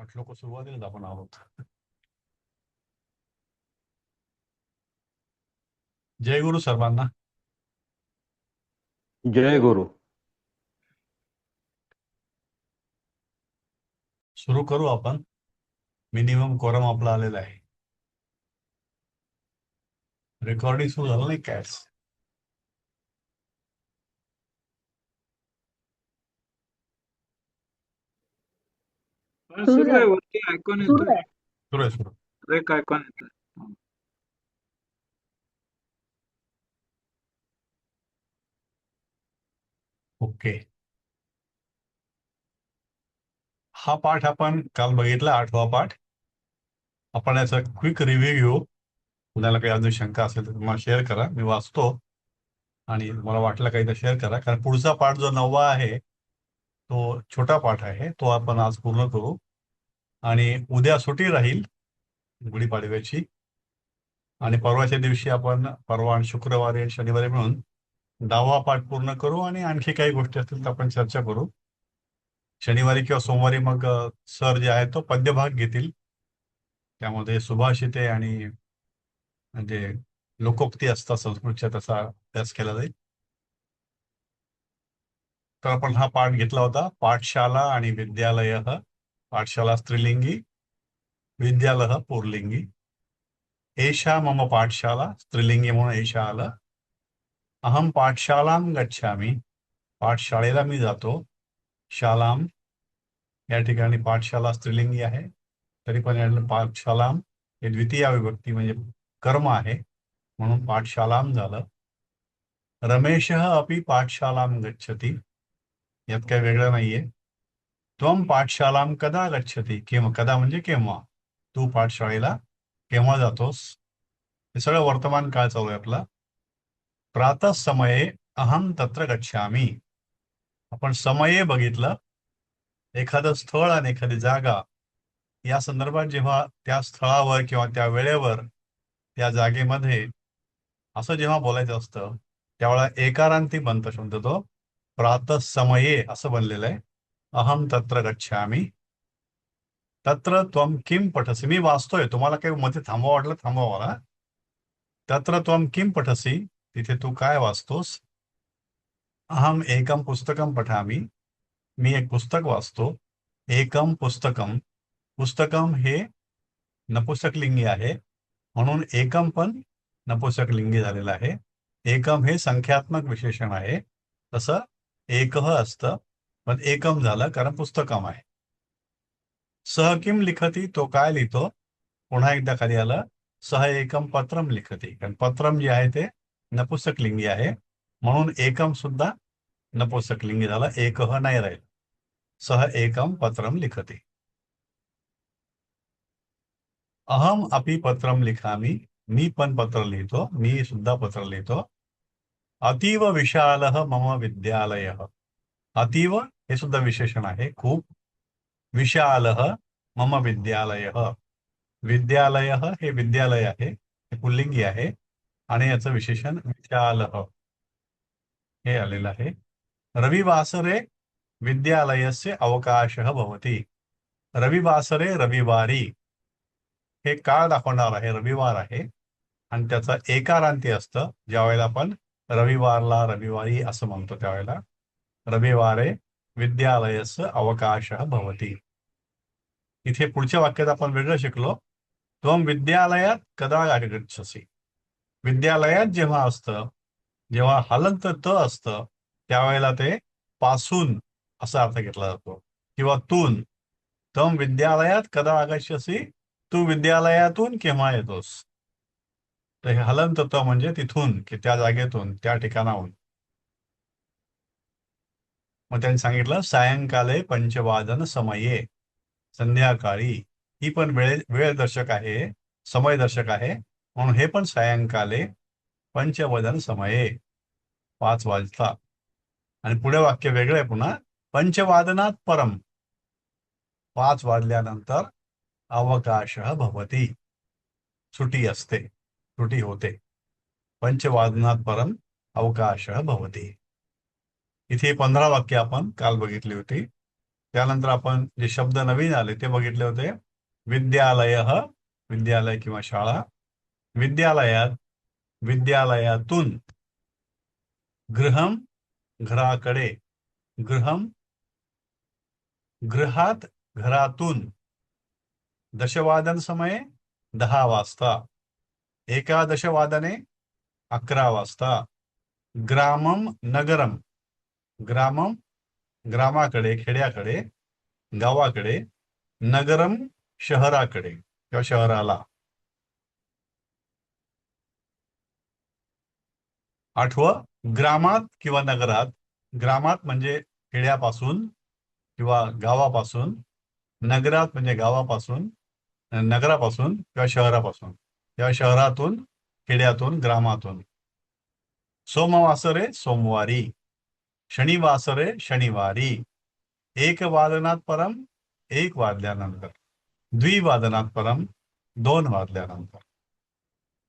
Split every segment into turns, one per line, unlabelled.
8 लोक सुरुवातीलाच आपण आहोत. जय गुरु सर्वांना.
जय गुरु.
सुरू करू आपण. मिनिमम कोरम आपला आलेला आहे. रेकॉर्डिंग सुरू झालं नाही काय?
हा,
सुरू
सुरू आहे.
झालं.
वरती आयकॉन
सुरू
येतोय.
आहे.
सुरू आहे सुरू.
एक आयकॉन येतोय.
ओके. हा पाठ आपण काल बघितला, 8वा पाठ. आपण याचा क्विक रिव्ह्यू घेऊ. कुणाला काही अजून शंका असेल तर तुम्हाला शेअर करा, मी वाचतो. आणि मला वाटलं काही तर शेअर करा, कारण पुढचा पाठ जो 9वा आहे तो छोटा पाठ आहे, तो आपण आज पूर्ण करू. आणि उद्या सुट्टी राहील गुढीपाडव्याची. आणि परवाच्या दिवशी आपण परवा आणि शुक्रवारी आणि शनिवारी मिळून 10वा पाठ पूर्ण करू. आणि आणखी काही गोष्टी असतील तर आपण चर्चा करू. शनिवारी किंवा सोमवारी मग सर जे आहे तो पद्यभाग घेतील. त्यामध्ये सुभाषिते आणि म्हणजे लोकोक्ती असतात संस्कृतच्या, तसा अभ्यास केला जाईल. तर आपण हा पाठ घेतला होता, पाठशाला आणि विद्यालय. पाठशाला स्त्रीलिंगी, विद्यालय पुरलिंगी. एषा मम पाठशाला, स्त्रीलिंगी म्हणून एषा आलं. अहम पाठशालां गच्छामी, पाठशाळेला मी जातो. शालाम, या ठिकाणी पाठशाला स्त्रीलिंगी आहे, तरी पण यातलं पाठशालाम हे द्वितीय विभक्ती म्हणजे कर्म आहे, म्हणून पाठशालाम झालं. रमेशः अपि पाठशालां गच्छति, यात काही वेगळं नाहीये. त्वं पाठशालां कदा गच्छति, केव्हा, कदा म्हणजे केव्हा, तू पाठशाळेला केव्हा जातोस. हे सगळं वर्तमान काळ चालू आहे आपला. प्रातः समये अहम तत्र गच्छामी. आपण समये बघितलं, एखादं स्थळ आणि एखादी जागा या संदर्भात जेव्हा त्या स्थळावर किंवा त्या वेळेवर त्या जागेमध्ये असं जेव्हा बोलायचं असतं त्यावेळेला एकारांती बनतो शब्द, तो प्रातः समये असं बनलेलं आहे. अहम तत्र गच्छामी, तत्र त्वं किम पठसी. मी वाचतोय, तुम्हाला काही मध्ये थांबवा वाटलं थांबवा मला. तत्र त्वं किम पठसी, तिथे तू काय वाचतोस. अहम एकम पुस्तकम पठामी, मी एक पुस्तक वाचतो. एकम पुस्तकम, पुस्तकम हे नपुंसकलिंगी आहे, म्हणून एकम पण नपुंसकलिंगी झालेलं आहे. एकम हे संख्यात्मक विशेषण आहे, तसं एकह असतं, पण एकम झालं कारण पुस्तकम आहे. सह किम लिखती, तो काय लिहितो. पुन्हा एकदा खाली आलं, सह एकम पत्रम लिखती, कारण पत्रम जे आहे ते नपुंसकलिंगी आहे, म्हणून एकम सुद्धा नपुंसकलिंगी झाला, एकह नाही राहील. सह एकम पत्रम लिखती. अहम अपि पत्रम लिखामी, मी पण पत्र लिहितो, मी सुद्धा पत्र लिहितो. अतीव विशालः मम विद्यालयः, अतीव हे सुद्धा विशेषण आहे, खूप. विशालः मम विद्यालयः, विद्यालयः हे विद्यालय आहे, हे पुल्लिंगी आहे, आणि याचं विशेषण विशालः हे आलेलं आहे. रविवासरे विद्यालयस्य अवकाशः भवति. रविवासरे, रविवारी हे काळ दाखवणार आहे, रविवार आहे, आणि त्याचा एकारांती असतं. ज्या वेळेला आपण रविवारला रविवारी असं म्हणतो त्यावेळेला रविवारे विद्यालयस्य अवकाशः भवति. इथे पुढच्या वाक्यात आपण वेगळं शिकलो. त्वं विद्यालयात कदा गच्छसि, विद्यालयात जेव्हा असतं, जेव्हा हलंत त असतं त्यावेळेला ते पासून असा अर्थ घेतला जातो, किंवा तून. त्वं विद्यालयात कदा आगच्छसि, तू विद्यालयातून केव्हा येतोस. तर हे हलंत त म्हणजे तिथून, की त्या जागेतून, त्या ठिकाणाहून. मग त्यांनी सांगितलं सायंकाले पंचवादन समये, संध्याकाळी. ही पण वेळदर्शक आहे, समयदर्शक आहे, म्हणून हे पण सायंकाले पंचवदन समये, 5 वाजता. आणि पुढे वाक्य वेगळं आहे पुन्हा, पंचवादनात परम, 5 वाजल्यानंतर अवकाशः भवति, सुटी असते, सुटी होते. पंचवादनात परम अवकाशः भवति. इथे 15 वाक्य आपण काल बघितली होती. त्यानंतर आपण जे शब्द नवीन आले ते बघितले होते. विद्यालय, विद्यालय किंवा शाळा. विद्यालयात, विद्यालयातून. गृहम, घराकडे. गृहम, गृहात, घरातून. दशवादन समय, 10 वाजता. एकादश वादने, 11 वाजता. ग्रामम, नगरम. ग्रामम, ग्रामाकडे, खेड्याकडे, गावाकडे. नगरम, शहराकडे किंवा शहराला. आठवं, ग्रामात किंवा नगरात. ग्रामात म्हणजे खेड्यापासून किंवा गावापासून. नगरात म्हणजे गावापासून, नगरापासून किंवा शहरापासून किंवा शहरातून, खेड्यातून, ग्रामातून. सोमवासरे, सोमवारी. शनिवासरे, शनिवारी. एक वादनात परम, 1 वाजल्यानंतर. द्विवादनात परम, 2 वाजल्यानंतर.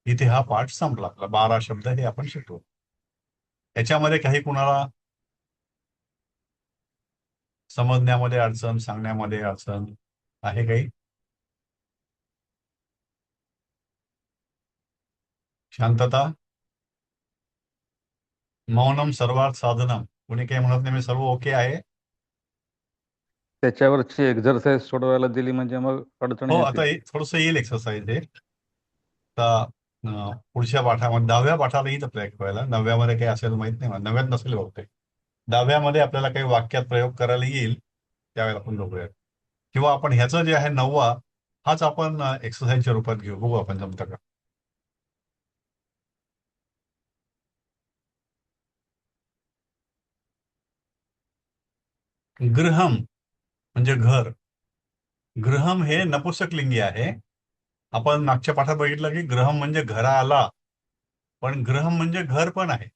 इथे हा पाठ संपला. 12 शब्द हे आपण शिकलो. याच्यामध्ये काही कुणाला समजण्यामध्ये अडचण, सांगण्यामध्ये अडचण आहे काही? शांतता. मौनम सर्वात साधनम. कुणी काही म्हणत नाही, मी सर्व ओके आहे.
त्याच्यावरची एक्झरसाइज सोडवायला दिली म्हणजे मग अडचण
हो,
येते.
आता थोडस येईल एक्सरसाइज हे. आता पुढच्या पाठामध्ये 10व्या पाठाला येईल आपल्याला शिकवायला. 9व्यामध्ये काही असेल माहित नाही मला. 9व्यात नसेल बहुतेक. 10व्यामध्ये आपल्याला काही वाक्यात प्रयोग करायला येईल, त्यावेळेला आपण बघूया. किंवा आपण ह्याचं जे आहे 9वा, हाच आपण एक्सरसाइजच्या रूपात घेऊ. बघू आपण जमतं का. गृहम म्हणजे घर. गृहम हे नपुंसकलिंगी आहे. आपण मागच्या पाठात बघितलं की गृहम म्हणजे घराला, पण गृहम म्हणजे घर पण आहे.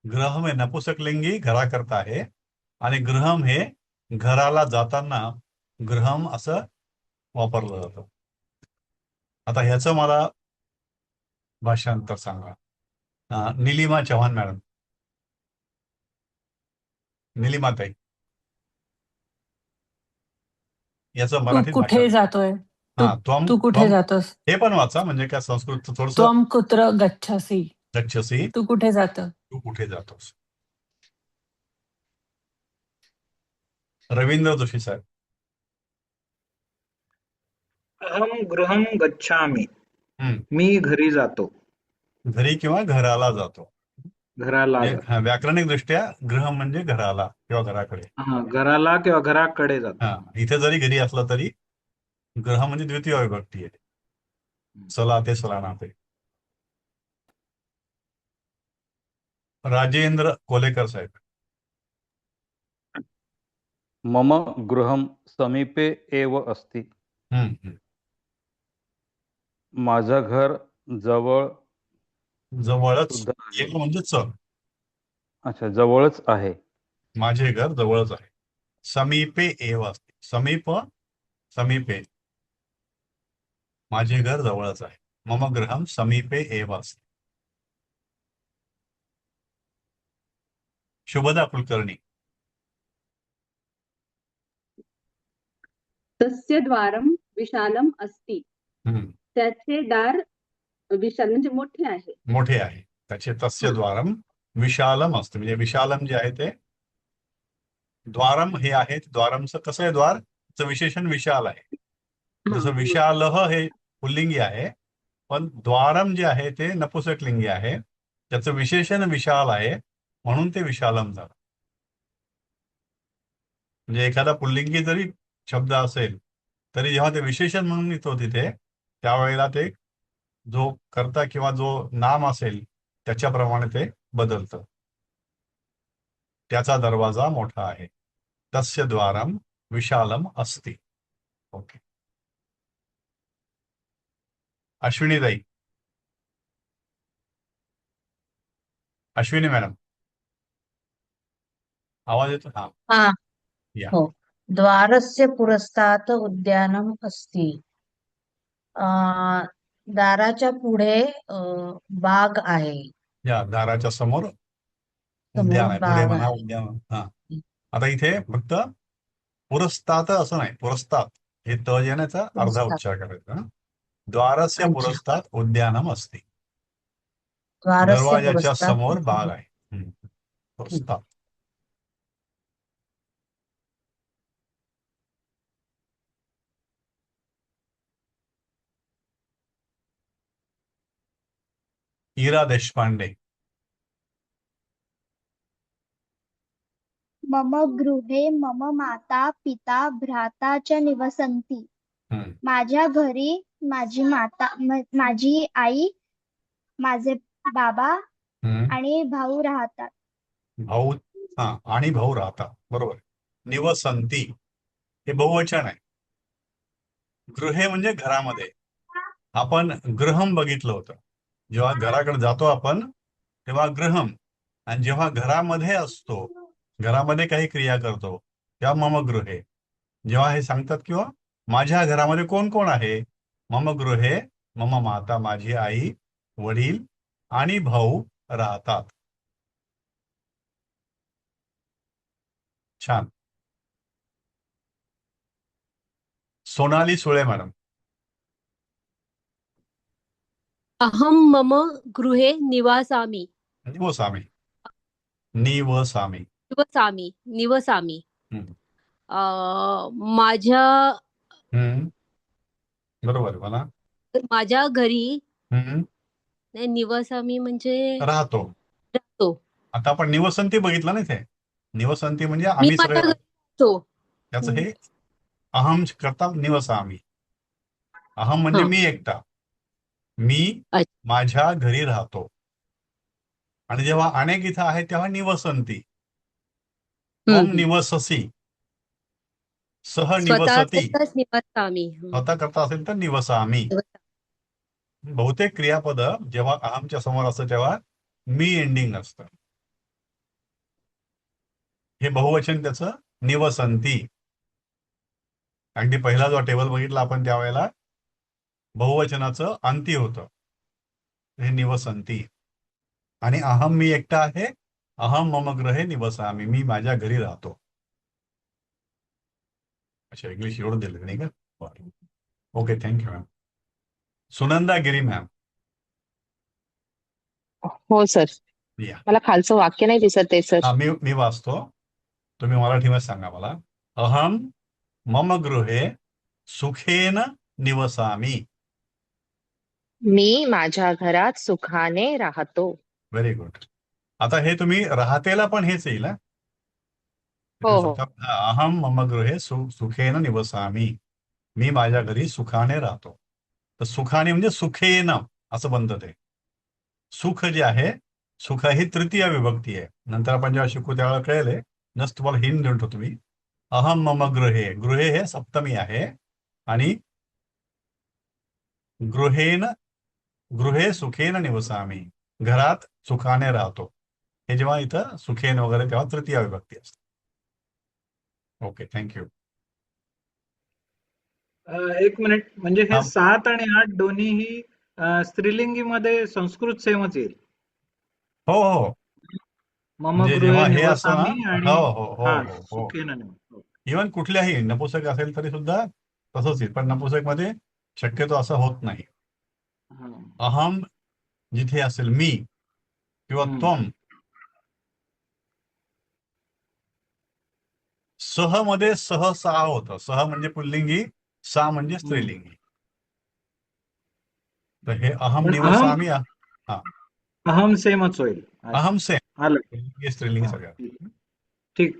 गृहम हे नपुंसकलिंगी घराकरता आहे आणि गृहम हे घराला जाताना गृहम असं वापरलं जातं. आता ह्याचं मला भाषांतर सांगा. निलिमा चव्हाण मॅडम. निलिमाताई, याचं
तू
मराठीत
कुठे
भाषांतर.
जातोय? तू
त्वम
तू कुठे
त्वम
जातोस?
हे पण वाचा, म्हणजे काय संस्कृत थोडस.
त्वम कुत्र गच्छसि.
गच्छसी,
तू कुठे जात?
तू कुठे जातोस. रवींद्र जोशी साहेब.
अहम गृहम गच्छामि.
हम्म.
मी घरी जातो.
घरी किंवा घराला जातो.
घराला जातो.
व्याकरणिक दृष्ट्या गृह म्हणजे घराला किंवा घराकडे.
हा, घराला किंवा घराकडे जातो.
हा, इथे जरी घरी असलं तरी ग्रह म्हणजे द्वितीय विभक्ती आहे. सला ते सलाना ते. राजेंद्र कोलेकर साहेब.
मम गृहम समीपे एव अस्ति.
हम्म.
माझं घर जवळ
जवळच.
सुद्धा आहे.
एक म्हणजे
अच्छा, जवळच आहे.
माझे घर जवळच आहे. समीपे एव असते. समीप, समीपे. माझे घर जवळच आहे. मम गृहम समीपे एव असते. शुभदा कुलकर्णी.
तस्य द्वारं विशालम अस्ति.
हम्म.
त्याचे दार विशाल म्हणजे मोठे आहे.
मोठे आहे. त्याचे तस्य द्वारम विशालम असते. म्हणजे विशालम जे आहे ते द्वारम हे आहे. द्वारमचं कसं आहे, द्वारचं विशेषण विशाल आहे. जसं विशालह हे पुल्लिंगी आहे, पण द्वारम जे आहे ते नपुंसकलिंगी आहे. त्याचं विशेषण विशाल आहे, म्हणून ते विशालम झालं. म्हणजे एखादा पुल्लिंगी जरी शब्द असेल तरी जेव्हा ते विशेषण म्हणून येतो तिथे, त्यावेळेला ते जो कर्ता किंवा जो नाम असेल त्याच्याप्रमाणे ते बदलतं. त्याचा दरवाजा मोठा आहे. तस्य द्वारम विशालम अस्ति. ओके. अश्विनीताई. अश्विनी मॅडम, आवाज येतो? हा,
हा,
या.
हो. द्वारस्य पुरस्तात् उद्यानम् अस्ति. दाराच्या पुढे बाग आहे.
या दाराच्या समोर
समोर
उद्यान आहे. पुढे
बाग
म्हणा
आहे.
उद्यान. हा, आता इथे फक्त पुरस्तात असं नाही, पुरस्तात हे त जे आहे ना, याचा अर्धा
पुरस्तात.
उच्चार करायचा. द्वारस्य
अच्छा.
पुरस्तात उद्यानम अस्ति.
द्वारस्य
दरवाजाच्या
पुरस्तात
समोर बाग
उद्यानम.
आहे. पुरस्तात. इरा देशपांडे.
मम गृहे मम माता पिता भ्राता च निवसन्ति.
हम्म.
माझ्या घरी माझी आई, माझे बाबा
हम्म.
आणि भाऊ राहतात.
भाऊ आणि भाऊ राहतात. बरोबर. निवसंती हे बहुवचन आहे. गृहे म्हणजे घरामध्ये. आपण गृहम बघितलं होतं. जेव्हा घराकडे जातो आपण तेव्हा गृहम, आणि जेव्हा घरामध्ये असतो, घरामध्ये काही क्रिया करतो तेव्हा मम गृहे. जेव्हा हे सांगतात किंवा माझ्या घरामध्ये कोण कोण आहे, मम गृहे मम माता, माझी आई, वडील आणि भाऊ राहतात. छान. सोनाली सुळे मॅडम.
अहं मम गृहे निवासामि.
निवसामी.
निवसामि.
हम्म.
माझ्या
बरोबर मला.
माझ्या घरी
हम्म.
नाही, निवासामि म्हणजे
राहतो.
राहतो.
आता आपण निवसंती बघितलं नाही ते. निवसंती म्हणजे
मी
आम्ही
माझ्या
सगळे.
घरी राहतो.
त्याचं हे अहम करता निवसामी. अहम म्हणजे
हा.
मी एकटा. मी
अच्छा.
माझ्या घरी राहतो. आणि जेव्हा अनेक इथं आहे तेव्हा निवसंती. त्वम निवससी, सह निवसती.
स्वतःच निवासामि.
स्वतः करता असेल तर निवसामी. बहुतेक क्रियापद जेव्हा अहमच्या समोर असतं तेव्हा मी एंडिंग असतं. हे बहुवचन त्याचं निवसंती. अगदी पहिला जो टेबल बघितला आपण त्यावेळेला बहुवचनाचं अंती होतं, हे निवसंती. आणि अहम मी एकटा आहे. अहम मम गृहे निवसामी, मी माझ्या घरी राहतो. अच्छा, इंग्लिश एवढं दिलं नाही का? Okay, thank you ma'am. Sunanda Giri ma'am.
हो सर.
या.
मला खालचं वाक्य नाही दिसत आहे सर.
मी वाचतो, तुम्ही मराठीमध्ये सांगा मला. अहम मम गृहे सुखेन निवसामी.
मी माझ्या घरात सुखाने राहतो.
Very good. आता हे तुम्ही राहतेला पण हेच येईल.
हो.
अहम मम गृहे सुखेन निवसामी, मी माझ्या घरी सुखाने राहतो. तर सुखाने म्हणजे सुखेन असं बनतं ते. सुख जे आहे, सुख ही तृतीय विभक्ती आहे. नंतर आपण जेव्हा शिकू त्यावेळेला कळेल. जस्ट तुम्हाला हिंट देतो तुम्ही. अहम मम गृहे, गृहे हे सप्तमी आहे. आणि गृहे सुखेन निवसामी, घरात सुखाने राहतो. हे जेव्हा इथं सुखेन वगैरे तेव्हा तृतीय विभक्ती असते. Okay, thank you.
एक मिनिट, म्हणजे हे
हा.
7 आणि 8 दोन्हीही स्त्रीलिंगीमध्ये संस्कृत सेमच येईल.
हो हो.
मम
म्हणजे
गृहे
जेव्हा हे असतं ना,
निवसामि आणि
हो हो हो
हा,
हो हो.
सुखेन निवसामि.
इव्हन कुठल्याही नपुसक असेल तरी सुद्धा तसंच येईल, पण नपुसक मध्ये शक्यतो असं होत नाही.
हा.
अहम जिथे असेल मी किंवा त्वम. सह मध्ये सह सहा होतं. सह म्हणजे पुल्लिंगी, सा म्हणजे स्त्रीलिंगी. तर हे अहम
पण
निवसामी.
अहम सेमच होईल.
अहम से
आलं.
पुल्लिंगी स्त्रीलिंगी
हा,
सगळ्या.
ठीक.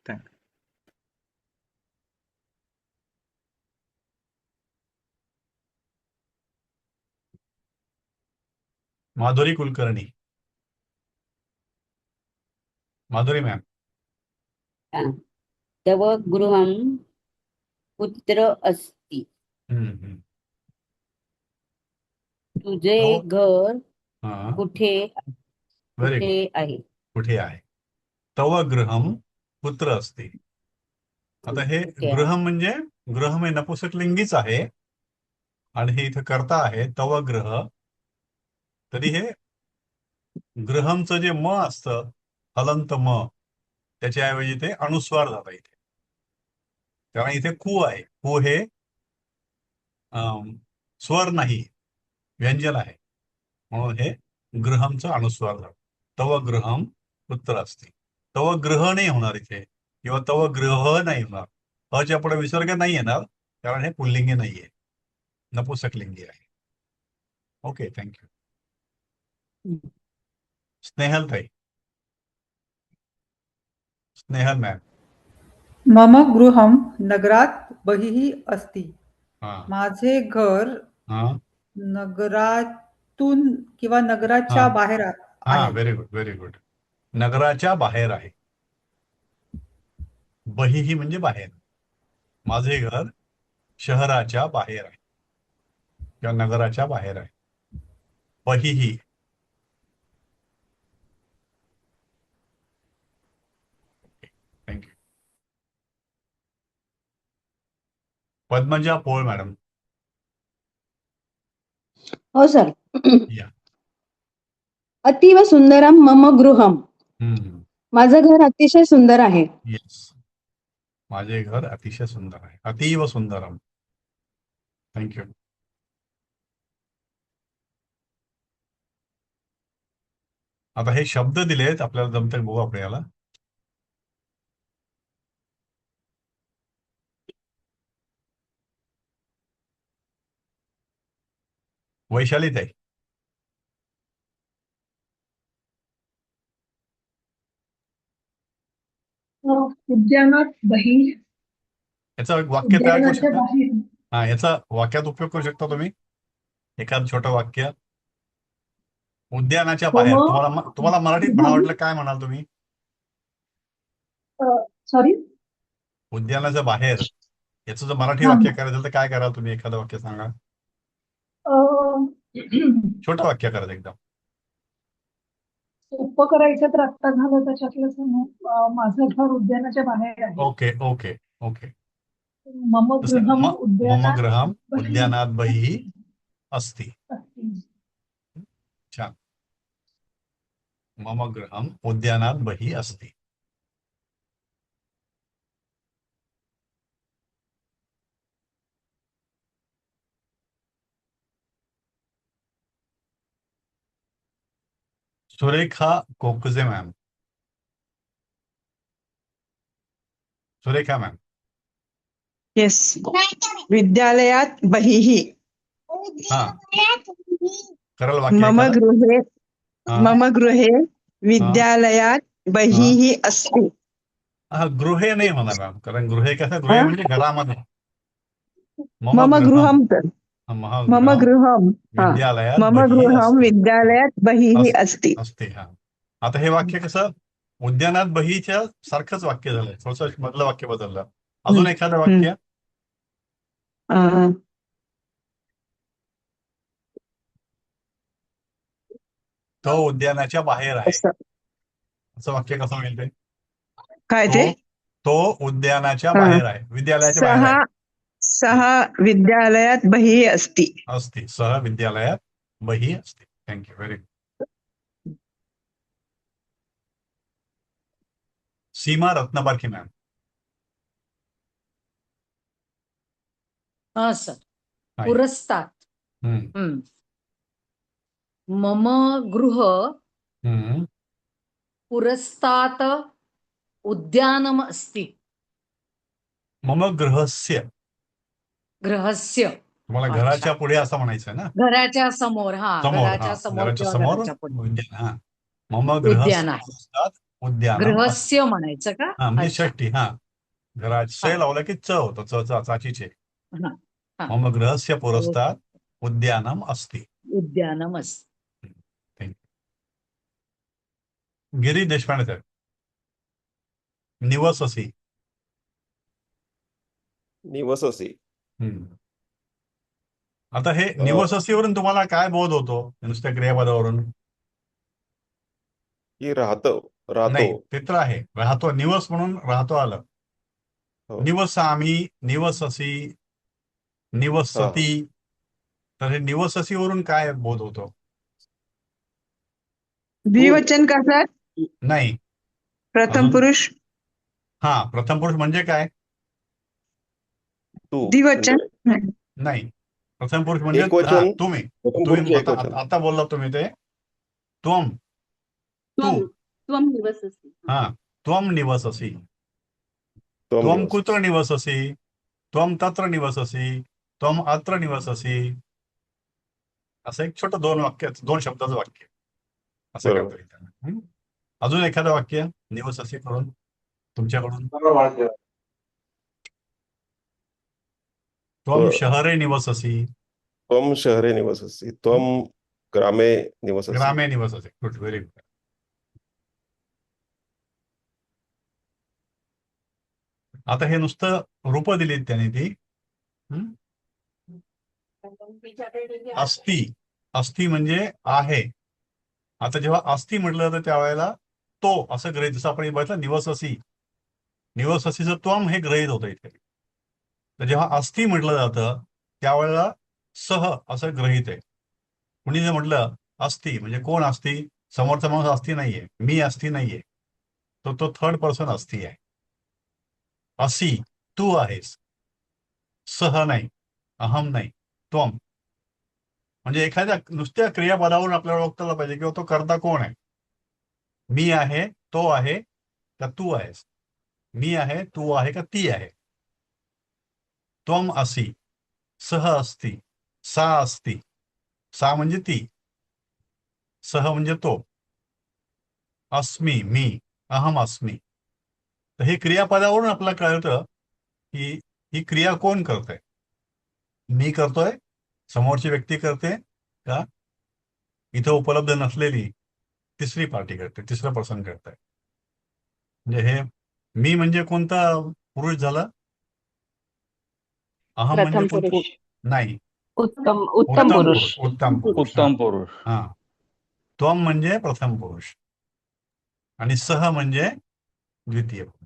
थँक्यू.
माधुरी कुलकर्णी. माधुरी मॅम.
तव गृहं कुत्र अस्ति. तुझे घर कुठे
व्हेरी गुड.
कुठे आहे.
कुठे आहे. तव गृहम कुत्र अस्ति. आता हे
कुठे आहे?
गृहम म्हणजे गृहम हे नपुसकलिंगीच आहे. आणि हे इथं करता आहे तव गृह. तरी हे गृहमचं जे म असतं, हलंत म, त्याच्याऐवजी ते अनुस्वार जातं इथे. कारण इथे कु आहे. कु हे स्वर नाही, व्यंजन आहे, म्हणून हे गृहमचं अनुस्वार झालं. तव गृहम पुत्र असते. तव ग्रह नाही होणार इथे, किंवा तव ग्रह नाही होणार. अच्या पुढे विसर्ग नाही येणार, कारण हे पुल्लिंगी नाहीये, नपुंसकलिंगी आहे. Okay, thank you. स्नेहल ताई. स्नेहल मॅम.
मम गृहं नगरात बहिः अस्ति.
हा
माझे घर
हा
नगरातून किंवा नगराच्या
हा
बाहेर
हा,
आहे.
Very good, very good. नगराच्या बाहेर आहे. बहिही म्हणजे बाहेर. माझे घर शहराच्या बाहेर आहे किंवा नगराच्या बाहेर आहे. बहिही. थँक्यू. पद्मजा पोळ मॅडम.
हो सर.
या.
अतीव सुंदरम मम गृहम.
हम्म.
माझं घर अतिशय सुंदर आहे.
येस, माझे घर अतिशय सुंदर आहे. अतीव सुंदरम. थँक्यू. आता हे शब्द दिलेत, आपल्याला जमते बघू आपण याला. वैशाली ताई.
उद्यानात बहिः.
याचा एक वाक्य तयार करू शकता. हा, याचा वाक्यात उपयोग करू शकता तुम्ही. एखादं छोटं वाक्य. उद्यानाच्या बाहेर. तुम्हाला मराठीत म्हणा वाटलं काय म्हणाल तुम्ही?
सॉरी.
उद्यानाच्या बाहेर याचं जर मराठी वाक्य करायचं तर काय कराल तुम्ही? एखादं वाक्य सांगा. छोटं वाक्य करायचं एकदम.
सोपं करायचं तर आत्ता झालं त्याच्यातलं माझं घर उद्यानाच्या बाहेर आहे.
Okay okay okay.
मम गृहं
मम गृहम उद्यानात बहिः अस्ति. छान. मम गृहम उद्यानात बहिः अस्ति. Surekha Kokje ma'am. Surekha ma'am.
Yes. विद्यालयात बहिः.
हा, करल वाक्य
मम
एखादं.
गृहे
हा.
मम गृहे विद्यालयात बहिः अस्ति.
हा, गृहे नाही होणार मॅम, कारण गृहे कसं, गृहे म्हणजे घरामध्ये.
मम गृहं तर मम गृहं
विद्यालयात
मम
बहिः
गृहं
अस्ति.
विद्यालयात बहिः अस्ति.
असते. हा, आता हे वाक्य कसं उद्यानात बहीच्या सारखंच वाक्य झालंय, थोडंसं मधलं वाक्य बदललं. अजून एखादं वाक्य.
अं,
तो उद्यानाच्या बाहेर आहे.
असं.
असं वाक्य कसं होईल ते?
काय ते?
तो उद्यानाच्या बाहेर आहे, विद्यालयाच्या बाहेर
सहा
आहे.
सहा विद्यालयात बहिः अस्ति.
असते. सह विद्यालयात बहिः असते. Thank you, very good. Seema Ratnabarki ma'am.
हा सर.
हाय.
पुरस्तात.
हम्म.
मम गृह
हम्म.
पुरस्तात् उद्यानम् अस्ति.
मम गृहस्य.
गृहस्य.
तुम्हाला
अच्छा.
घराच्या पुढे असं म्हणायचं आहे ना.
घराच्या समोर. हा,
समोर. हा,
घराच्या समोर
घराच्या
किंवा
समोर
घराच्या पुढे.
उद्यान. हा, मम
उद्यान
गृहस्य
आहे.
पुरस्तात् उद्यानम् अस्ति.
गृहस्य म्हणायचं का?
हा, म्हणजे
अच्छा.
षष्टी. हा, घरात स
हा.
लावलं की च होतं, चाचीचे.
हा, हा.
मम गृहस्य पुरस्तात् उद्यानम् अस्ति.
उद्यानम् अस्ति.
गिरी देशपांडे सर. निवससी.
निवससी.
आता हे निवससीवरून तुम्हाला काय बोध होतो? नुसत्या क्रियापदावरून?
की राहतो.
नाही, ते तर आहे. राहतो, निवस म्हणून राहतो आलं.
हो.
निवसामी, निवससी, निवसती. तर हे निवससीवरून काय बोध होतो?
द्विवचन का सर?
नाही.
प्रथम
अजून?
पुरुष.
हा, प्रथम पुरुष म्हणजे काय?
तू
द्विवचन
म्हणजे
नाही, प्रथम पुरुष म्हणजे
एकवचन,
तुम्ही
प्रथम
तुम्ही
पुरुष
आता
एकवचन.
आता बोलला तुम्ही ते त्वम
त्वम
तू
त्वम निवससि.
हा त्वम निवससि,
त्वम
त्वम
निवससि.
कुत्र निवससि, त्वम तत्र निवससि, त्वम अत्र निवससि. असं एक छोटं 2 शब्दाचं वाक्य असं
बरोबर.
करता येईल. हं? अजून एखादं वाक्य निवससि करून तुमच्याकडून. त्वम शहरे निवससि,
त्वम शहरे निवससि, त्वम ग्रामे निवससि.
ग्रामे निवससि. Good, very good. आता हे नुसतं रूप दिलीत त्यांनी ती. हं? अस्ति, अस्ति म्हणजे आहे. आता जेव्हा अस्ति म्हटलं तर त्यावेळेला तो असं ग्रहित, जसं आपण बघितलं निवससी, निवससीचं त्वम हे ग्रहित होतं इथे. तर जेव्हा अस्ति म्हटलं जातं त्यावेळेला सह असं ग्रहित आहे. कुणी जर म्हटलं अस्ति म्हणजे कोण अस्ति, समोरचा माणूस अस्ति नाहीये, मी अस्ति नाहीये, तो थर्ड पर्सन अस्ति आहे. असी तू आहेस, सह नाही, अहम नाही, त्वम. म्हणजे एखाद्या नुसत्या क्रियापदावरून आपल्याला ओळखता पाहिजे किंवा तो करता कोण आहे. मी आहे, तो आहे का तू आहेस, मी आहे, तू आहे का ती आहे. त्वम असि, सह अस्ति, सा अस्ति. सा म्हणजे ती, सह म्हणजे तो, अस्मि मी, अहम अस्मि. तर हे क्रियापदावरून आपल्याला कळतं की ही क्रिया कोण करतंय. मी करतोय, समोरची व्यक्ती करते का इथं उपलब्ध नसलेली तिसरी पार्टी करते, तिसरं पर्सन करतंय. म्हणजे हे मी म्हणजे कोणता पुरुष झाला, अहम म्हणजे
प्रथम
कोणता
पुरुष.
नाही,
उत्तम
उत्तम
पुरुष.
पुरुष, उत्तम पुरुष.
उत्तम पुरुष.
हा, त्वम म्हणजे प्रथम पुरुष आणि सह म्हणजे द्वितीय पुरुष.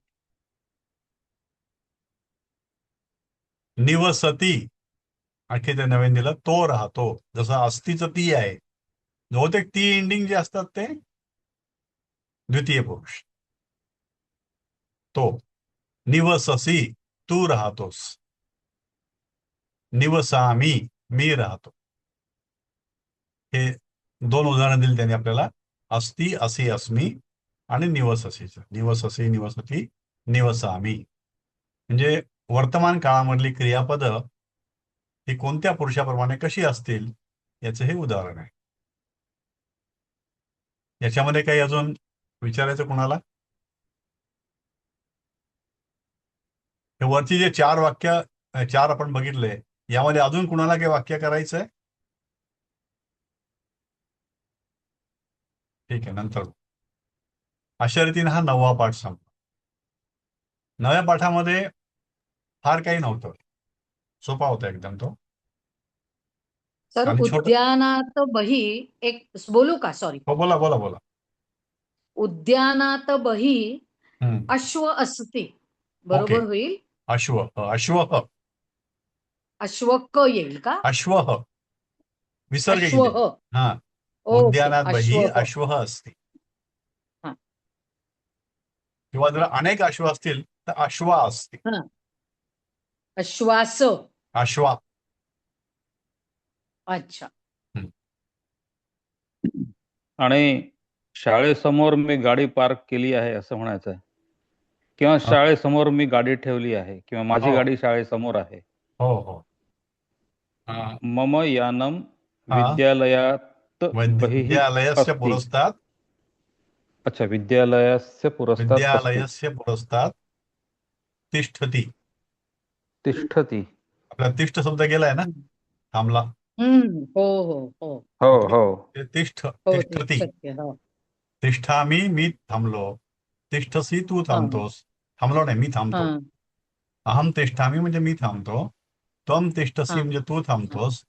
निवसती, आणखी ते नवीन दिलं, तो राहतो. जसं अस्तिचं ती आहे, बहुतेक ती एंडिंग जे असतात ते द्वितीय पुरुष. तो. निवससी, तू राहतोस. निवसामी, मी राहतो. हे 2 उदाहरणं दिली त्यांनी आपल्याला, अस्ति, असि, अस्मि आणि निवससीचं. निवससी, निवसती, निवसामी. म्हणजे वर्तमान काळामधली क्रियापदं ही कोणत्या पुरुषाप्रमाणे कशी असतील याचं हे उदाहरण आहे. याच्यामध्ये काही अजून विचारायचं कोणाला? हे वरती जे 4 आपण बघितले, यामध्ये अजून कुणाला काही वाक्य करायचंय? ठीक आहे, नंतर. अशा रीतीने हा 9वा पाठ संपला. 9व्या पाठामध्ये फार काही नव्हतं, सोपा होता एकदम तो.
सर
आणि छोटं.
उद्यानात बही एक बोलू का? सॉरी.
हो, बोला बोला बोला.
उद्यानात बही
हम्म.
अश्व असते, बरोबर होईल?
अश्व, अश्वह,
अश्वक येईल का?
अश्वह विसर्ग
अश्वह.
येईल. हा,
ओके,
उद्यानात बही
अश्वह.
अश्वह असते.
हा.
किंवा जर अनेक अश्व असतील तर अश्वा असते.
हा. अश्वास.
अश्वा.
अच्छा.
आणि शाळेसमोर मी गाडी पार्क केली आहे असं म्हणायचं आहे, किंवा शाळेसमोर मी गाडी ठेवली आहे, किंवा माझी
हो.
गाडी शाळेसमोर आहे.
हो हो. हा,
मम यानम
हा.
विद्यालयात बहिः
विद्यालयस्य
अस्ति.
पुरस्तात्,
अच्छा, विद्यालयस्य पुरस्तात् अस्ति.
विद्यालयस्य पुरस्तात् तिष्ठति.
तिष्ठति.
आपला तिष्ठ शब्द गेलाय ना, थांबला.
हो हो हो
हो हो.
ते तिष्ठ,
हो,
तिष्ठती.
सत्य, हो.
तिष्ठामी, मी थांबलो. तिष्ठसी, तू थांबतोस. थांबलो नाही, मी थांबतो.
हा.
अहम तिष्ठामी म्हणजे मी थांबतो. त्वम तिष्ठसी
हा.
म्हणजे तू थांबतोस.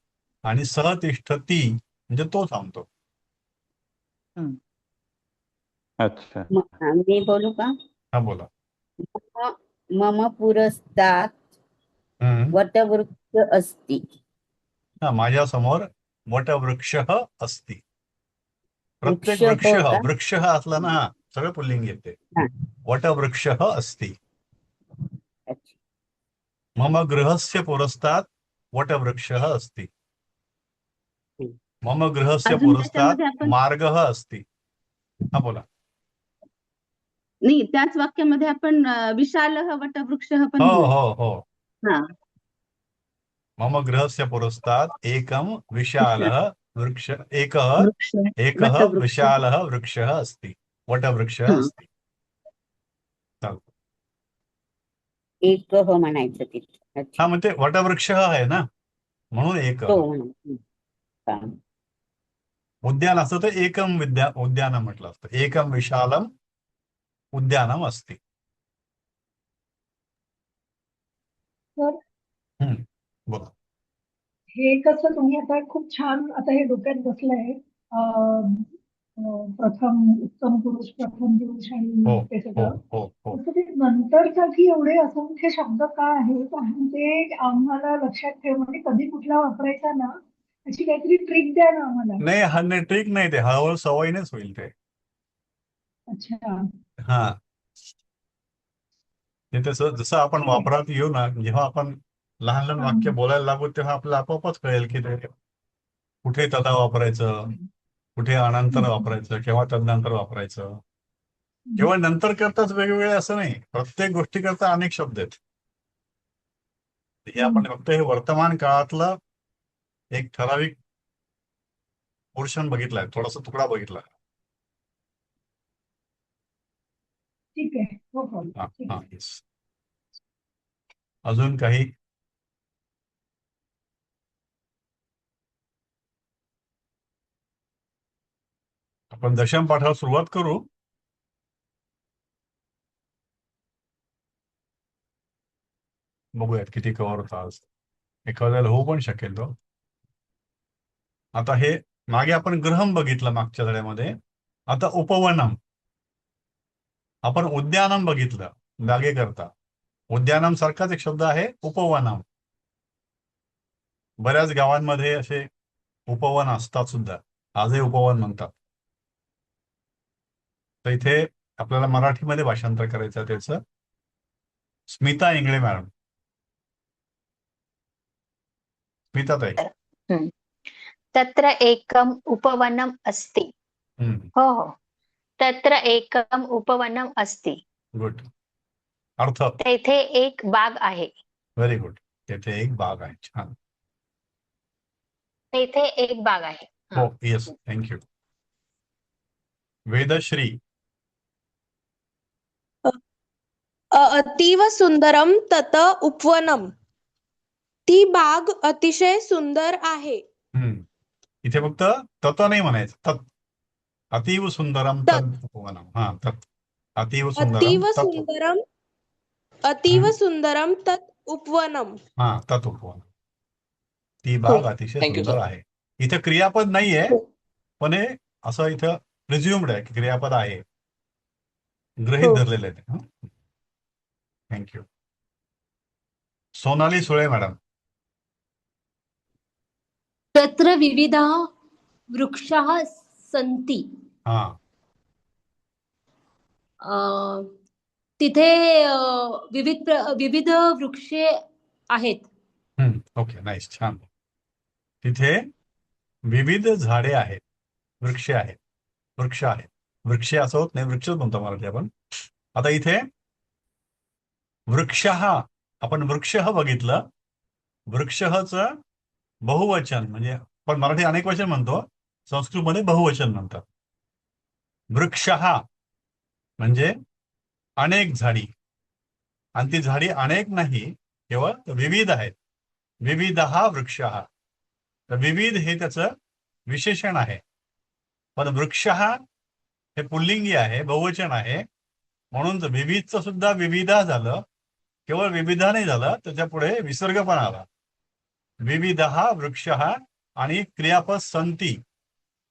आणि सह तिष्ठती म्हणजे तो थांबतो.
अच्छा.
मी बोलू का?
हा, बोला.
मम पुरस्तात् वटवृक्ष अस्ति.
हा, माझ्या समोर वटवृक्ष अस्ति. प्रत्येक
वृक्ष का?
वृक्ष असला ना, सगळं पुल्लिंग येते.
हा.
वटवृक्ष अस्ति.
अच्छा.
मम गृहस्य पुरस्तात् वटवृक्षः अस्ति. मम गृहस्य
अजून
पुरस्तात्
त्याच्यामध्ये आपण
मार्गः अस्ति. हा बोला.
नाही, त्याच वाक्यामध्ये आपण विशालः वटवृक्षः पण
हो
बोलू.
हो हो.
हा.
मम गृहस्य पुरस्तात् एकं विशालः वृक्ष एकः
वृक्ष
एकः
वटवृक्ष.
विशालः वृक्षः अस्ति. वटवृक्षः
हा.
अस्ति. चालतं.
एक म्हणायचं तिथे.
हा
अच्छा.
म्हणते वटवृक्षः आहे ना, म्हणून एक.
तो म्हणा. हा.
उद्यान असतं तर एकम उद्यानं म्हटलं असतं. एकम विशालम उद्यानम अस्ति.
तर
बोला.
हे कसं तुम्ही आता खूप छान आता हे डोक्यात बसलंय. प्रथम उत्तम पुरुष, प्रथम पुरुष
हो
आणि ते
हो
सगळं.
हो हो.
तसं ते नंतरसाठी एवढे असंख्य शब्द का आहेत आणि ते आम्हाला लक्षात ठेव, म्हणजे कधी कुठला वापरायचा ना, अशी काहीतरी ट्रिक द्या ना आम्हाला.
नाही, हा नाही ट्रिक नाही, ते हळूहळू सवयीनेच होईल ते.
अच्छा.
हा, ते तसं जसं आपण वापरात येऊ ना, जेव्हा आपण लहान लहान वाक्य बोलायला लागू तेव्हा आपल्याला आपोआपच कळेल की ते कुठे तदा वापरायचं, कुठे अनंतर वापरायचं, केव्हा तदनंतर वापरायचं. केवळ नंतर करताच वेगवेगळे असं नाही, प्रत्येक गोष्टी करता अनेक शब्द आहेत. हे आपण फक्त हे वर्तमान काळातलं एक ठराविक पोर्शन बघितलाय, थोडासा तुकडा बघितला.
ठीक आहे. हो हो.
हा
ठीक
हा
आहे.
येस. अजून काही? आपण दशम पाठावर सुरुवात करू. बघूयात किती कव्हर होता आज. एखाद्याला होऊ पण शकेल तो. आता हे मागे आपण ग्रहम बघितलं मागच्या धड्यामध्ये. आता उपवनम. आपण उद्यानम बघितलं बागे करता. उद्यानम सारखाच एक शब्द आहे उपवनम. बऱ्याच गावांमध्ये असे उपवन असतात सुद्धा, आजही उपवन म्हणतात. तर इथे आपल्याला मराठीमध्ये भाषांतर करायचं त्याचं. स्मिता इंगळे मॅडम. स्मिता ताई.
तत्र एकम उपवनम अस्ति. हो हो. तत्र एकम उपवनम अस्ति.
गुड. अर्थ.
तेथे एक बाग आहे.
Very good. तेथे एक बाग आहे. छान.
तेथे एक बाग आहे.
हो येस, थँक्यू. वेदश्री.
अतीव सुंदरम तत उपवनम. ती बाग अतिशय सुंदर आहे.
इथे फक्त तत नाही म्हणायचं, तत्. अतीव सुंदरम तत् उपवनम. हा, तत्. अतीव सुंदरम
अतीव सुंदरम तत् उपवनम.
हा, तत् उपवनम. ती बाग अतिशय सुंदर आहे. इथे क्रियापद नाहीये, पण हे असं इथं रिझ्युम्ड आहे की क्रियापद आहे, गृहीत धरलेले आहे. थँक्यू. सोनाली सुळे मॅडम.
तत्र विविधाः वृक्षाः सन्ति.
हा.
तिथे विविध वृक्षे आहेत.
ओके, नाईस, छान. तिथे विविध झाडे आहेत, वृक्षे आहेत, वृक्ष आहेत. वृक्षे असं होत नाही, वृक्षच म्हणतो मराठी आपण. आता इथे वृक्षः, आपण वृक्षः बघितलं. वृक्षःचं बहुवचन म्हणजे आपण मराठी अनेक वचन म्हणतो, संस्कृतमध्ये बहुवचन म्हणतात. वृक्षः म्हणजे अनेक झाडी, आणि ती झाडी अनेक नाही, केवळ विविध आहेत. विविधः वृक्षः. तर विविध हे त्याचं विशेषण आहे, पण वृक्षः हे पुल्लिंगी आहे, बहुवचन आहे, म्हणून विविधचं सुद्धा विविधा झालं. केवळ विविधा नाही झालं, त्याच्या पुढे विसर्ग पण आला. विविधः वृक्षः आणि क्रियापद संती.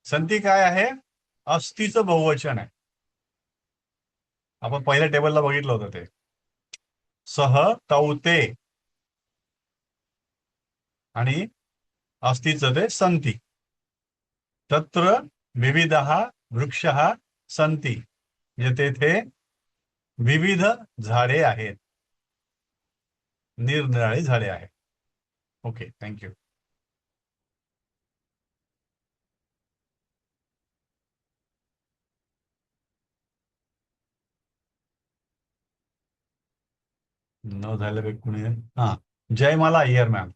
संती काय आहे? अस्तीचं बहुवचन आहे. आपण पहिल्या टेबलला बघितलं होतं ते. सह तौ ते आणि अस्तीचं ते संती. तत्र विविधः वृक्षः संती, म्हणजे तेथे विविध झाडे आहेत. निरनिराळी झाडे आहेत. Okay, thank you. न झालं कुणी? हा, जयमाला अय्यर मॅम.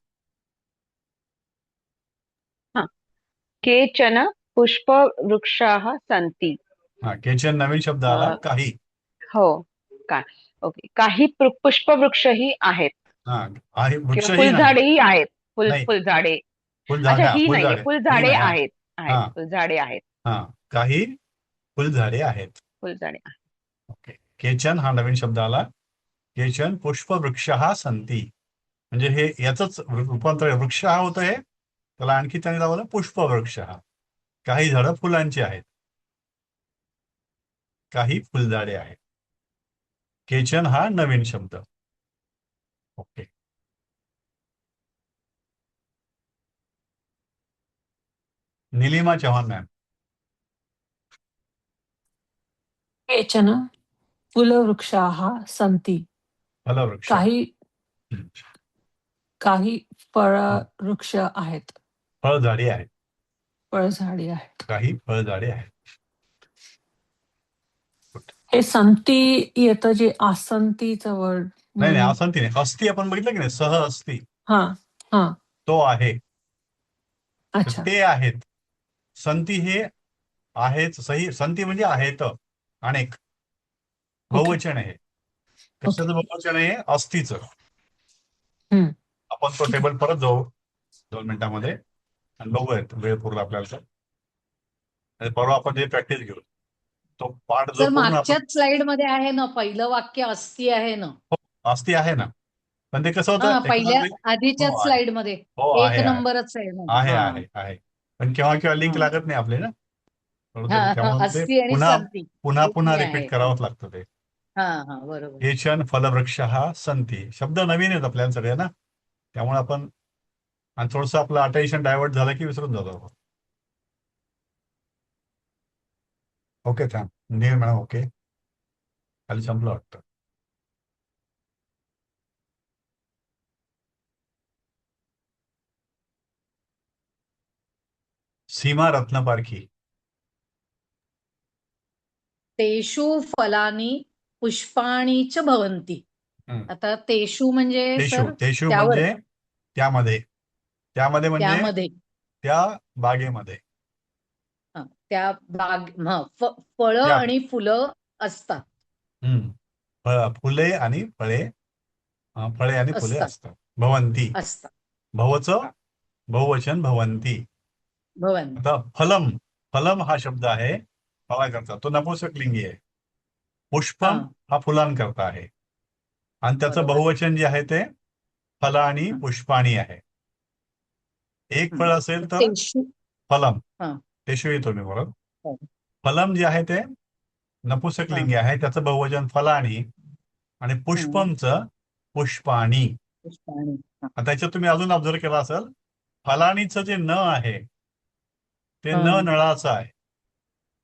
केचन पुष्पवृक्षाः सन्ति.
हा, केचन नवीन शब्द आला. काही.
हो का ओके. काही पुष्पवृक्षही आहेत
हा, आहे.
किंवा
वृक्षही नाही.
फुलझाडेही आहेत.
नाही.
फुलझाडे. अच्छा,
फुलझाडे,
ही नाहीये.
फुलझाडे ही
फुलझाडे
नाही. हा,
आहेत.
हा,
फुलझाडे आहेत.
हा, काही फुलझाडे आहेत.
फुलझाडे आहेत.
ओके. केचन हा नवीन शब्द आला. केचन पुष्पवृक्षः सन्ति. म्हणजे हे याच रूपांतर वृक्ष हा होतं हे, त्याला आणखी त्यांनी लावलं पुष्पवृक्ष. काही झाडं फुलांची आहेत, काही फुलझाडे आहेत. केचन हा नवीन शब्द. ओके. निलिमा चव्हाण मॅम.
केचन फुलवृक्षाः सन्ति.
फलवृक्ष.
काही फळवृक्ष आहेत.
फळझाडे आहेत.
फळझाडे आहेत.
काही फळझाडे आहेत.
हे संती येतं जे आसंतीचं वर्ड.
नाही नाही, असंती नाही. अस्ती आपण बघितलं की नाही, सह अस्ती.
हा हा,
तो आहे. तर
अच्छा.
ते आहेत. संती हे आहेत. सही संती म्हणजे आहेत, अनेक. बहुवचन आहे. कशाचं बहुवचन आहे? अस्तीचं. आपण तो टेबल परत जाऊ 2 मिनिटांमध्ये आणि बघूयात, वेळ पुरला आपल्याला तर. परवा आपण जे प्रॅक्टिस घेऊ तो पाठ जो
सर
पूर्ण
मागच्याच स्लाइड मध्ये आहे ना, पहिलं वाक्य अस्ती आहे ना.
अस्ती आहे ना, पण ते कसं
हा,
होतं
पहिल्या
एखादं-
आधीच्याच
हो, आहे.
स्लाइड मध्ये
हो, आहे,
एक
आहे.
नंबरच आहे ना.
आहे
हा.
आहे आहे पण केव्हा केव्हा लिंक
हा.
लागत नाही आपले ना,
हा,
त्यामुळे ते
अस्ती आणि
पुन्हा
संती
पुन्हा पुन्हा
दोन्ही आहे.
रिपीट करावंच लागतं ते.
हा हा, बरोबर.
केचन फलवृक्षः सन्ति. शब्द नवीन आहेत आपल्याला सगळ्यांना, त्यामुळे आपण आणि थोडंसं आपलं अटेन्शन डायव्हर्ट झालं की विसरून जातो आपण. ओके छान. नील मॅडम. ओके, खाली संपलं वाटतं. सीमा रत्नपारखी.
तेषु फलानी पुष्पाणी च भवन्ति. आता तेषु म्हणजे
तेषु
सर
तेषु
त्यावर
म्हणजे त्यामध्ये. त्यामध्ये म्हणजे
त्यामध्ये
त्या बागेमध्ये.
त्या बाग फळं
त्या-
आणि फुलं असतात.
फुले आणि फळे. फळे आणि फुले
असतात.
असतात. भवंती.
असतात.
भवचं बहुवचन भवंती.
भवन्ति.
आता फलम. फलम हा शब्द आहे फळाकरता, तो नपुंसकलिंगी आहे. पुष्पम हा फुलांकरता आहे आणि त्याचं
बरोबर.
बहुवचन जे आहे ते फलानी पुष्पाणी आहे. एक फळ असेल तर
तेषु
फलम.
हा.
तेषु येतो मी परत.
हो.
फलम जे आहे ते नपुंसकलिंगी आहे, त्याचं बहुवचन फलानी आणि पुष्पमचं पुष्पाणी.
पुष्पाणी. हा.
आता त्याच्यात तुम्ही अजून ऑब्झर्व केला असेल, फलानीचं जे न आहे ते
हा.
न नळाचं आहे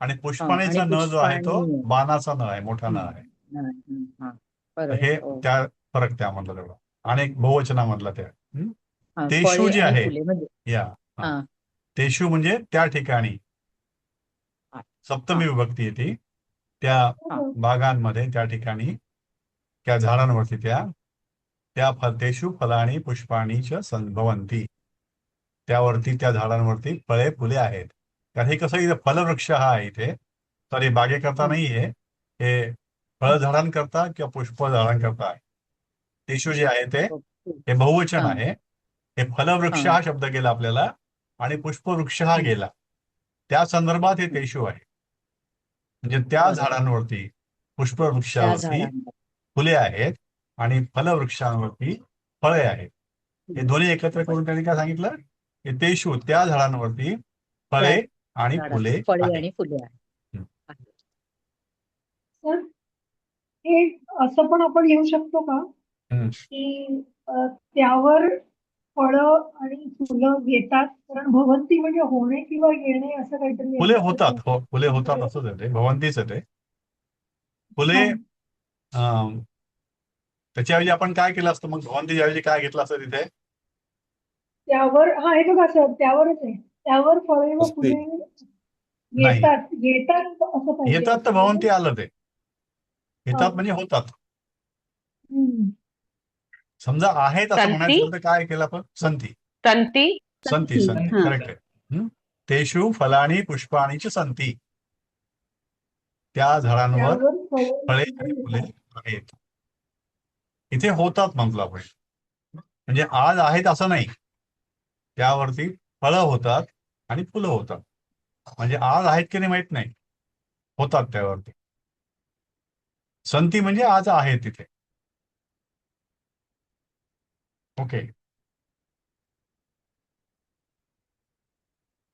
आणि पुष्पाणीचा
आणि
न जो आहे तो
पुष्पाणी.
बाणाचा न आहे, मोठा न आहे.
हा,
तर
बरोबर.
हे
हो.
त्या फरक त्यामधला तेवढा आणि एक बहुवचनामधला त्या.
हा,
तेषु
फळे
जे
आणि
आहे
फुले म्हणजे
या
हा.
तेषु म्हणजे त्या ठिकाणी. सप्तमी विभक्ती येते. त्या बागांमध्ये, त्या ठिकाणी, त्या झाडांवरती, त्या तेषु फलानी पुष्पाणी च भवन्ति. त्यावरती, त्या झाडांवरती फळे फुले आहेत. कारण हे कसं इथे फलवृक्ष हा आहे इथे, तर हे बागेकरता नाहीये, हे फळ झाडांकरता किंवा पुष्प झाडांकरता आहे. तेषु जे आहे ते हे बहुवचन आहे. हे फलवृक्ष हा शब्द गेला आपल्याला आणि पुष्पवृक्ष हा गेला. त्या संदर्भात हे तेषु आहे. म्हणजे त्या झाडांवरती, पुष्पवृक्षावरती फुले आहेत आणि फलवृक्षांवरती फळे आहेत. हे दोन्ही एकत्र करून त्यांनी काय सांगितलं, की तेषु त्या झाडांवरती फळे आणि फुले
फळे
आहेत.
आणि फुले आहेत.
सर, हे असं पण आपण लिहू शकतो का की त्यावर फळं आणि फुलं येतात, कारण भवंती म्हणजे होणे किंवा येणे असं काहीतरी.
फुले होतात. हो, फुले होतात असंच आहे ते. भवंतीच आहे ते. फुले त्याच्याऐवजी आपण काय केलं असतं मग? भवंतीच्या ऐवजी काय घेतलं असतं तिथे?
त्यावर हा हे बघा सर, त्यावरच आहे. त्यावर फळे व
असते.
फुले
नाही.
येतात असं पाहिजे.
येतात तर भवंती आलं ते. येतात म्हणजे होतात. समजा आहेत असं
संती?
म्हणायचं तर काय केलं आपण? संती
संती
संती संती
हा.
करेक्ट आहे. तेषु फलानी पुष्पाणी च संती. त्या झाडांवर
त्यावर
फळे आणि फुले आहेत. इथे होतात म्हटलं आपण. म्हणजे आज आहेत असं नाही, त्यावरती फळं होतात आणि फुलं होतात. म्हणजे आज आहेत की नाही माहित नाही, होतात त्यावरती. संती म्हणजे आज आहे तिथे. ओके.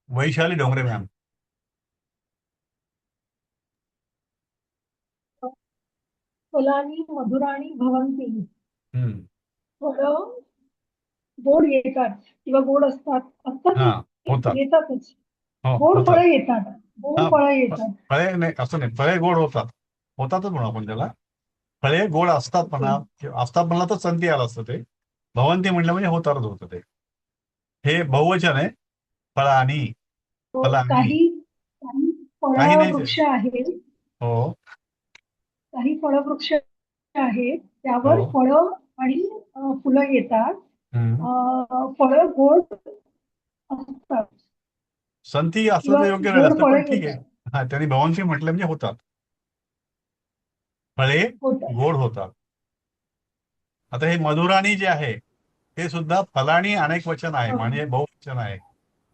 वैशाली डोंगरे मॅम.
फलानी मधुराणी भवंती.
हम्म.
फळं गोड येतात किंवा गोड असतात
हा, होतात.
येतातच.
हो,
गोड
होतात.
फळं येतात. गोड
हा,
फळं येतात.
फळे नाही असं नाही, फळे गोड होतात. होतातच म्हणू आपण त्याला. फळे गोड असतात म्हणा, किंवा असतात म्हणला तर संती आलं असतं ते. भवंती म्हटलं म्हणजे होतातच होतं ते. हे बहुवचन आहे. फळानी फलानी.
काही
काही नाही ते.
फळवृक्ष आहेत.
हो
काही फळवृक्ष आहेत त्यावर
हो.
फळं आणि फुलं येतात. फळं गोड असतात
संती असलं
किंवा
तर योग्य राहिलं
गोड
असतं, पण
फळं
ठीक आहे.
येतात.
हा, त्यांनी भवंती म्हटलं म्हणजे होतात. फळे
होतात.
गोड होतात. आता हे मधुराणी जे आहे ते सुद्धा फलाणी अनेक वचन आहे,
हा.
म्हणजे बहुवचन आहे,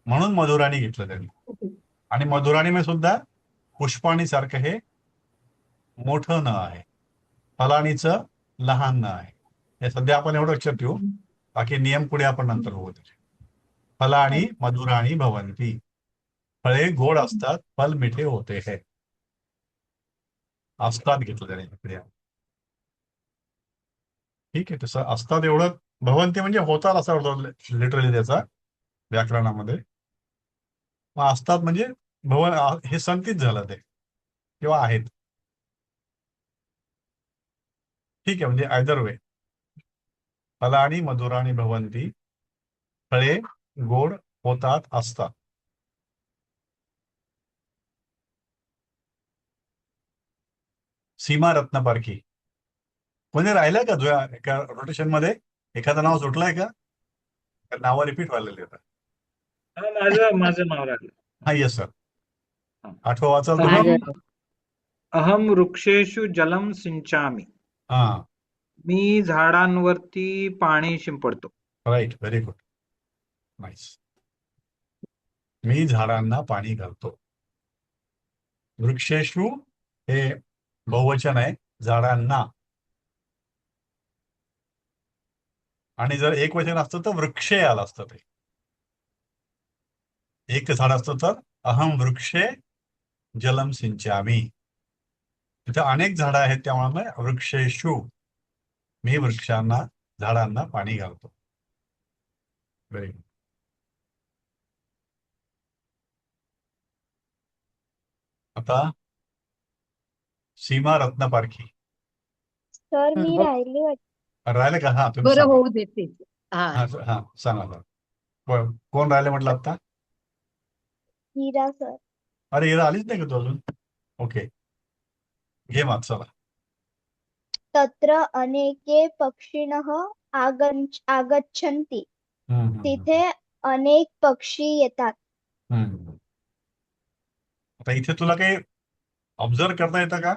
म्हणून मधुराणी घेतलं त्यांनी.
ओके.
आणि मधुराणी मध्ये सुद्धा पुष्पाणी सारखं हे मोठं न आहे, फलाणीचं लहान न आहे. हे सध्या आपण एवढं लक्षात ठेवू, बाकी नियम पुढे आपण नंतर बघू त्याचे. फलाणी मधुराणी भवंती. फळे गोड असतात, फल मिठे होते है. असतात घेतलं त्याने इकडे. ठीक आहे, तसं असतात एवढं. भवंती म्हणजे होतात असा अर्थ लिटरली त्याचा व्याकरणामध्ये. मग असतात म्हणजे हे संतीच झालं ते, किंवा आहेत. ठीक आहे, म्हणजे आयदर वे. फलाणी मधुराणी भवंती. फळे गोड होतात, असतात. सीमा रत्नपारखी. म्हणजे राहिलंय का तुझ्या एका रोटेशन मध्ये? एखादं नाव सुटलंय का? नावं रिपीट व्हायला येतात.
माझं नाव राहिलं.
हा, येस सर. आठवं वाचाल तुम्ही?
माझं
अहम वृक्षेषु जलम सिंचामी.
हा,
मी झाडांवरती पाणी शिंपडतो.
Right, very good, nice. मी झाडांना पाणी घालतो. वृक्षेषु हे बहुवचन आहे, झाडांना. आणि जर एक वचन असतं तर वृक्षे आलं असतं. ते एक झाड असतं तर अहम वृक्षे जलम सिंचामी. तिथे अनेक झाडं आहेत, त्यामुळे वृक्षेषु मी वृक्षांना झाडांना पाणी घालतो. Very good. आता सीमा रत्नपारखी.
सर मी
हो.
राहिली वाटतं.
राहिले का? हा, तुम्ही
बरं
सांगा.
होऊ देते. हा
हा हा, सांगा सर. कोण राहिले म्हटलं आता?
हिरा सर.
अरे, हिरा आलीच नाही का तू अजून? ओके, घे मग, चला.
तत्र अनेके पक्षिणः आगच्छन्ति. तिथे अनेक पक्षी येतात.
आता इथे तुला काही ऑब्झर्व करता येतं का?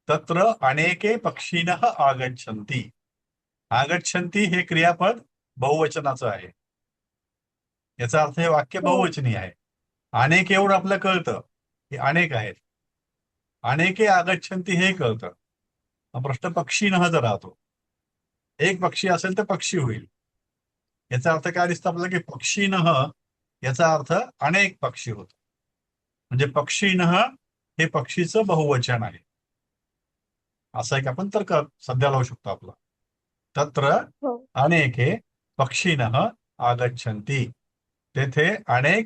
तत्र अनेके पक्षिणः आगच्छन्ति. आगच्छन्ति हे क्रियापद बहुवचनाचं आहे. याचा अर्थ हे वाक्य बहुवचनी आहे. अनेक एवढं आपलं कळतं की अनेक आहेत. अनेके आगच्छन्ति हे कळतं. प्रश्न पक्षिणः जर राहतो. एक पक्षी असेल तर पक्षी होईल. याचा अर्थ काय दिसतं आपल्याला की पक्षिणः याचा अर्थ अनेक पक्षी होत. म्हणजे पक्षिणः हे पक्षीचं बहुवचन आहे. असं एक आपण तर्क सध्या लावू शकतो आपला. तत्र
हो.
अनेके पक्षिणः आगच्छन्ति. तेथे अनेक